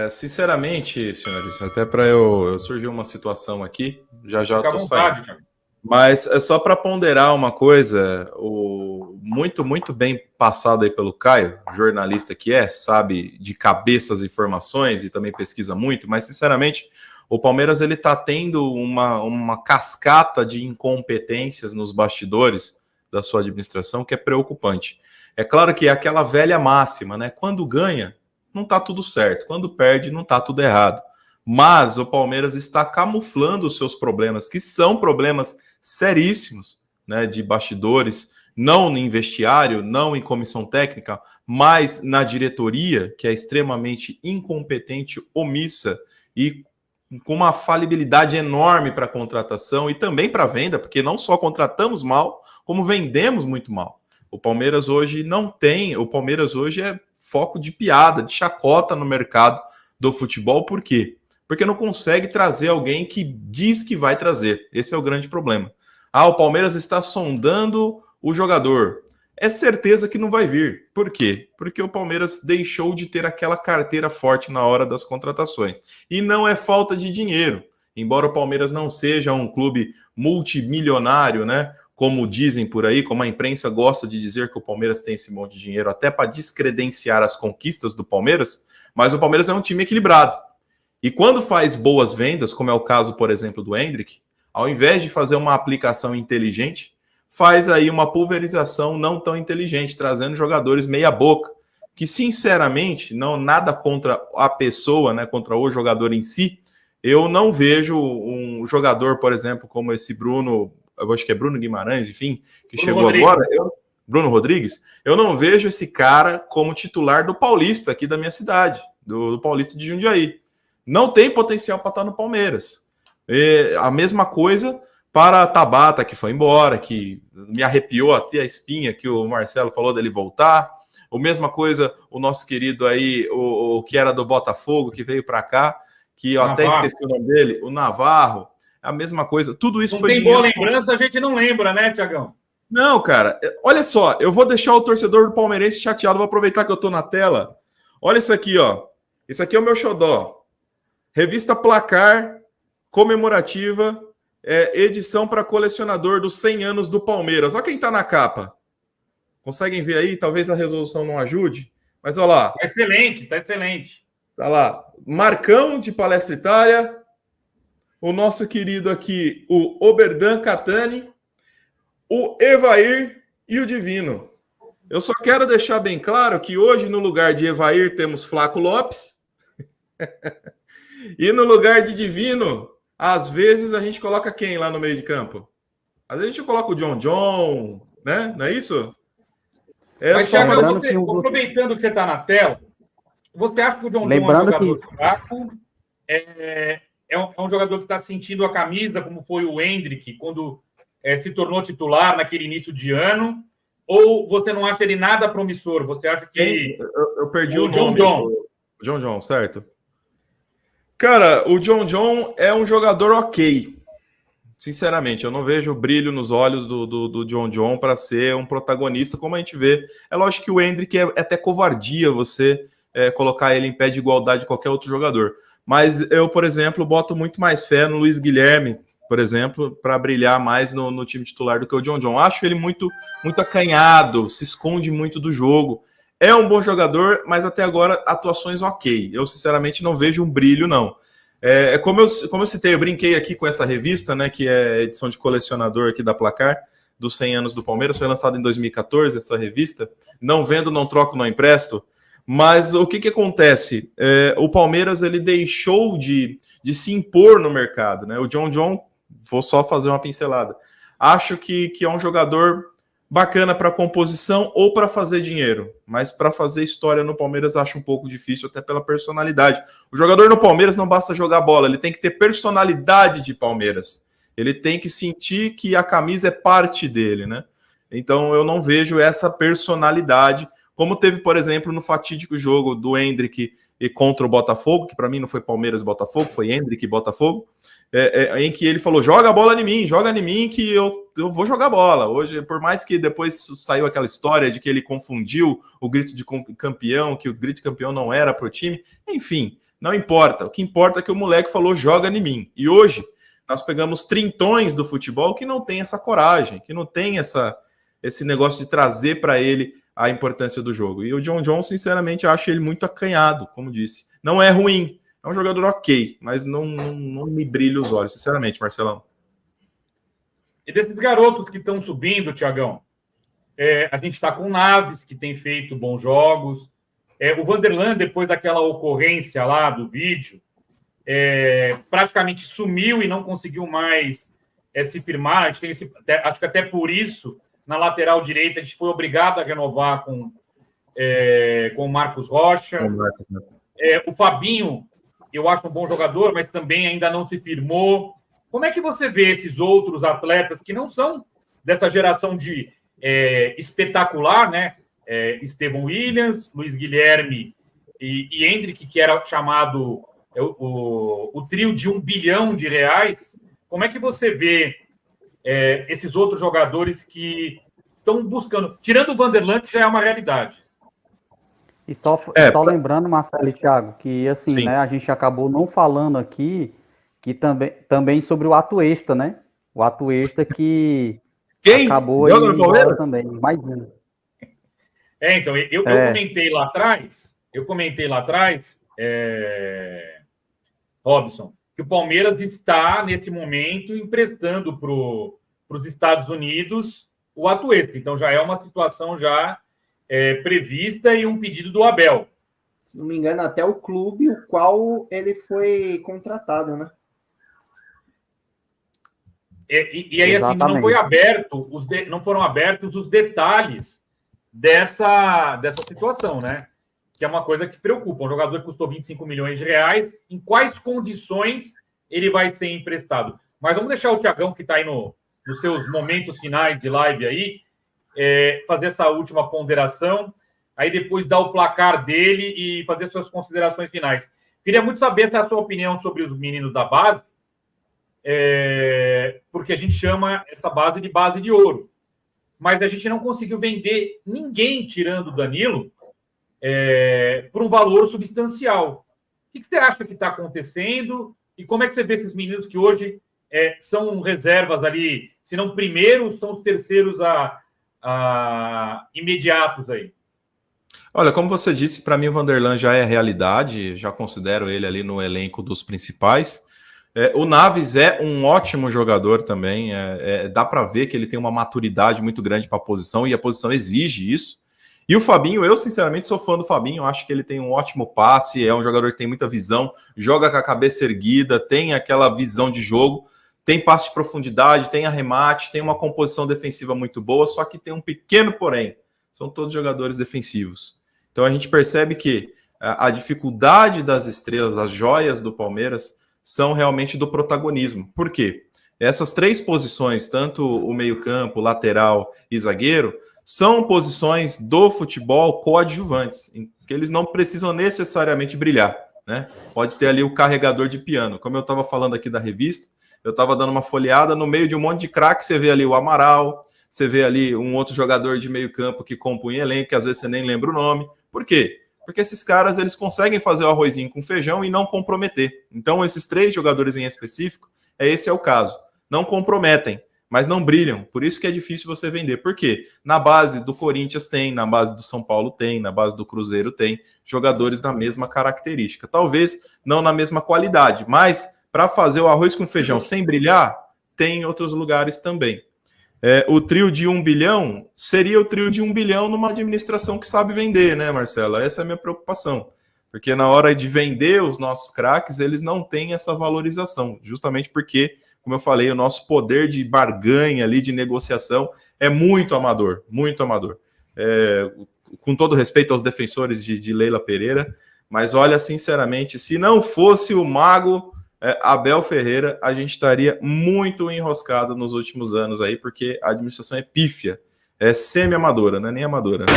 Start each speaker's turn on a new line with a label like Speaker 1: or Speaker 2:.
Speaker 1: Sinceramente, senhores, até para eu surgiu uma situação aqui, já
Speaker 2: Fica à
Speaker 1: estou
Speaker 2: vontade,
Speaker 1: saindo.
Speaker 2: Thiago.
Speaker 1: Mas é só para ponderar uma coisa, muito bem passado aí pelo Caio, jornalista que sabe de cabeça as informações e também pesquisa muito, mas sinceramente o Palmeiras ele está tendo uma cascata de incompetências nos bastidores da sua administração que é preocupante. É claro que é aquela velha máxima, né? Quando ganha, não está tudo certo, quando perde, não está tudo errado. Mas o Palmeiras está camuflando os seus problemas, que são problemas seríssimos, né, de bastidores, não em vestiário, não em comissão técnica, mas na diretoria, que é extremamente incompetente, omissa e com uma falibilidade enorme para contratação e também para venda, porque não só contratamos mal, como vendemos muito mal. O Palmeiras hoje não tem, o Palmeiras hoje é foco de piada, de chacota no mercado do futebol, por quê? Porque não consegue trazer alguém que diz que vai trazer. Esse é o grande problema. O Palmeiras está sondando o jogador. É certeza que não vai vir. Por quê? Porque o Palmeiras deixou de ter aquela carteira forte na hora das contratações. E não é falta de dinheiro. Embora o Palmeiras não seja um clube multimilionário, né? Como dizem por aí, como a imprensa gosta de dizer que o Palmeiras tem esse monte de dinheiro até para descredenciar as conquistas do Palmeiras, mas o Palmeiras é um time equilibrado. E quando faz boas vendas, como é o caso, por exemplo, do Endrick, ao invés de fazer uma aplicação inteligente, faz aí uma pulverização não tão inteligente, trazendo jogadores meia boca, que sinceramente, não nada contra a pessoa, né, contra o jogador em si, eu não vejo um jogador, por exemplo, como esse Bruno, eu acho que é Bruno Guimarães, enfim, que Bruno chegou Rodrigues. Agora, Bruno Rodrigues, eu não vejo esse cara como titular do Paulista aqui da minha cidade, do Paulista de Jundiaí. Não tem potencial para estar no Palmeiras. A mesma coisa para a Tabata, que foi embora, que me arrepiou até a espinha que o Marcelo falou dele voltar. A mesma coisa o nosso querido aí, o que era do Botafogo, que veio para cá, que eu Navarro. Até esqueci o nome dele, o Navarro. A mesma coisa. Tudo isso
Speaker 2: não
Speaker 1: foi
Speaker 2: dinheiro. Não tem boa lembrança, a gente não lembra, né, Tiagão?
Speaker 1: Não, cara. Olha só, eu vou deixar o torcedor do Palmeirense chateado. Vou aproveitar que eu estou na tela. Olha isso aqui, ó. Isso aqui é o meu xodó. Revista Placar, comemorativa, edição para colecionador dos 100 anos do Palmeiras. Olha quem está na capa. Conseguem ver aí? Talvez a resolução não ajude. Mas olha lá.
Speaker 2: Tá excelente, tá excelente.
Speaker 1: Tá lá. Marcão, de Palestra Itália. O nosso querido aqui, o Oberdan Catani. O Evair e o Divino. Eu só quero deixar bem claro que hoje, no lugar de Evair, temos Flaco Lopes. E no lugar de Divino, às vezes a gente coloca quem lá no meio de campo? Às vezes a gente coloca o John, né? Não é isso?
Speaker 2: Mas, Thiago, aproveitando que você está na tela, você acha que o John é um jogador fraco? É um jogador que está sentindo a camisa, como foi o Endrick, quando se tornou titular naquele início de ano? Ou você não acha ele nada promissor? Você acha que...
Speaker 1: Eu perdi o nome. John, certo? Cara, o John é um jogador ok. Sinceramente, eu não vejo brilho nos olhos do John para ser um protagonista, como a gente vê. É lógico que o Endrick é até covardia você colocar ele em pé de igualdade de qualquer outro jogador. Mas eu, por exemplo, boto muito mais fé no Luiz Guilherme, por exemplo, para brilhar mais no time titular do que o John. Acho ele muito acanhado, se esconde muito do jogo. É um bom jogador, mas até agora atuações ok. Eu, sinceramente, não vejo um brilho, não. Como eu citei, eu brinquei aqui com essa revista, né, que é edição de colecionador aqui da Placar, dos 100 anos do Palmeiras. Foi lançada em 2014, essa revista. Não vendo, não troco, não empresto. Mas o que acontece? O Palmeiras ele deixou de se impor no mercado, né? O John, vou só fazer uma pincelada. Acho que é um jogador bacana para composição ou para fazer dinheiro, mas para fazer história no Palmeiras acho um pouco difícil, até pela personalidade. O jogador no Palmeiras não basta jogar bola, ele tem que ter personalidade de Palmeiras. Ele tem que sentir que a camisa é parte dele, né? Então eu não vejo essa personalidade, como teve, por exemplo, no fatídico jogo do Endrick contra o Botafogo, que para mim não foi Palmeiras e Botafogo, foi Endrick e Botafogo, em que ele falou, joga a bola em mim que eu eu vou jogar bola. Hoje, por mais que depois saiu aquela história de que ele confundiu o grito de campeão, que o grito de campeão não era pro time, enfim, não importa. O que importa é que o moleque falou, joga em mim. E hoje, nós pegamos trintões do futebol que não tem essa coragem, que não tem esse negócio de trazer para ele a importância do jogo. E o John, sinceramente, acho ele muito acanhado, como disse. Não é ruim, é um jogador ok, mas não me brilha os olhos, sinceramente, Marcelão.
Speaker 2: E desses garotos que estão subindo, Thiagão, a gente está com o Naves, que tem feito bons jogos. O Vanderlan, depois daquela ocorrência lá do vídeo, praticamente sumiu e não conseguiu mais se firmar. A gente tem acho que até por isso, na lateral direita, a gente foi obrigado a renovar com o Marcos Rocha. O Fabinho, eu acho um bom jogador, mas também ainda não se firmou. Como é que você vê esses outros atletas que não são dessa geração de espetacular, né? Estevão Williams, Luiz Guilherme e Hendrick, que era chamado o trio de R$1 bilhão. Como é que você vê esses outros jogadores que estão buscando, tirando o Vanderlan, que já é uma realidade?
Speaker 3: E só lembrando, Marcelo e Thiago, que assim, né, a gente acabou não falando aqui que também sobre o Atuesta, né? O Atuesta que acabou aí embora também, mais um.
Speaker 2: Então, eu comentei lá atrás, Robson, que o Palmeiras está, nesse momento, emprestando para os Estados Unidos o Atuesta. Então, já é uma situação já prevista e um pedido do Abel.
Speaker 4: Se não me engano, até o clube o qual ele foi contratado, né?
Speaker 2: E aí, assim, não foram abertos os detalhes dessa situação, né? Que é uma coisa que preocupa. Um jogador que custou R$25 milhões, em quais condições ele vai ser emprestado? Mas vamos deixar o Thiagão, que está aí nos seus momentos finais de live aí, fazer essa última ponderação, aí depois dar o placar dele e fazer suas considerações finais. Queria muito saber se é a sua opinião sobre os meninos da base, porque a gente chama essa base de base de ouro. Mas a gente não conseguiu vender ninguém, tirando o Danilo, por um valor substancial. O que você acha que está acontecendo? E como é que você vê esses meninos que hoje são reservas ali, se não primeiros, são os terceiros imediatos aí?
Speaker 1: Olha, como você disse, para mim o Vanderlan já é realidade, já considero ele ali no elenco dos principais. O Naves é um ótimo jogador também, dá para ver que ele tem uma maturidade muito grande para a posição e a posição exige isso. E o Fabinho, eu sinceramente sou fã do Fabinho, acho que ele tem um ótimo passe, é um jogador que tem muita visão, joga com a cabeça erguida, tem aquela visão de jogo, tem passe de profundidade, tem arremate, tem uma composição defensiva muito boa, só que tem um pequeno porém, são todos jogadores defensivos. Então a gente percebe que a dificuldade das estrelas, as joias do Palmeiras, são realmente do protagonismo. Por quê? Essas três posições, tanto o meio-campo, lateral e zagueiro, são posições do futebol coadjuvantes, em que eles não precisam necessariamente brilhar, né? Pode ter ali o carregador de piano. Como eu estava falando aqui da revista, eu estava dando uma folheada, no meio de um monte de craque, você vê ali o Amaral, você vê ali um outro jogador de meio-campo que compunha elenco, que às vezes você nem lembra o nome. Por quê? Porque esses caras, eles conseguem fazer o arrozinho com feijão e não comprometer. Então, esses três jogadores em específico, esse é o caso. Não comprometem, mas não brilham. Por isso que é difícil você vender. Por quê? Na base do Corinthians tem, na base do São Paulo tem, na base do Cruzeiro tem, jogadores da mesma característica. Talvez não na mesma qualidade, mas para fazer o arroz com feijão sem brilhar, tem em outros lugares também. O trio de 1 bilhão seria o trio de 1 bilhão numa administração que sabe vender, né, Marcelo? Essa é a minha preocupação. Porque na hora de vender os nossos craques, eles não têm essa valorização. Justamente porque, como eu falei, o nosso poder de barganha ali, de negociação, é muito amador, muito amador. Com todo respeito aos defensores de Leila Pereira, mas olha, sinceramente, se não fosse o mago Abel Ferreira, a gente estaria muito enroscado nos últimos anos aí, porque a administração é pífia, é semi-amadora, não é nem amadora, né?